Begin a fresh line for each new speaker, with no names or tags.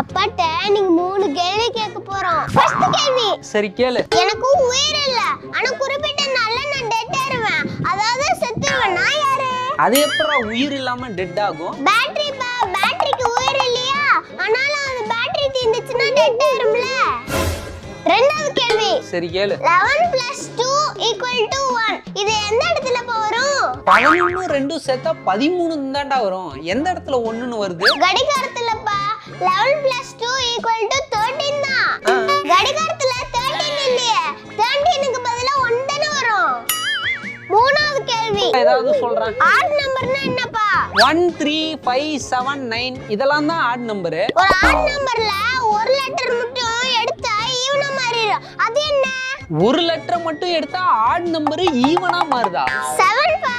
அப்பாட்ட நீங்க 3 கேள்வி கேட்க போறோம். ஃபர்ஸ்ட் கேள்வி.
சரி கேளு.
எனக்கு உயிர் இல்ல, ஆனா குறிப்பிட்ட நாள்ல நான் டெட் ஆயிருவேன். அதாவது செத்துருவேன். நான் யாரு?
அது எப்பறா உயிர் இல்லாம டெட் ஆகும்?
பேட்டரி பேட்டரிக்கு உயிர் இல்லையா? ஆனாலும் அந்த பேட்டரி தீந்துச்சுனா டெட் ஆயிரும்ல. ரெண்டாவது கேள்வி.
சரி கேளு.
11 + 2 = 1. இது எந்த இடத்துல வரும்?
11 2 சேர்த்தா 13 தான்டா வரும். எந்த இடத்துல 1ன்னு வருது?
கடிகாரத்துலப்பா. 11 + 2 = 13 தான். கடிகாரத்துல 13 இல்லையே. 13க்கு பதிலா 1 தான வரும். மூணாவது கேள்வி.
ஏதாவது சொல்றேன்.
ஆட் நம்பர்னா என்னப்பா?
1 3 5 7 9 இதெல்லாம் தான் ஆட் நம்பர்.
ஒரு ஆட் நம்பர்ல ஒரு லெட்டர் மட்டும் எடுத்தா ஈவனா மாறிடும். அது என்ன?
ஒரு லெட்டர் மட்டும் எடுத்தா ஆட் நம்பர் ஈவனா மாறுதா?
7 பா.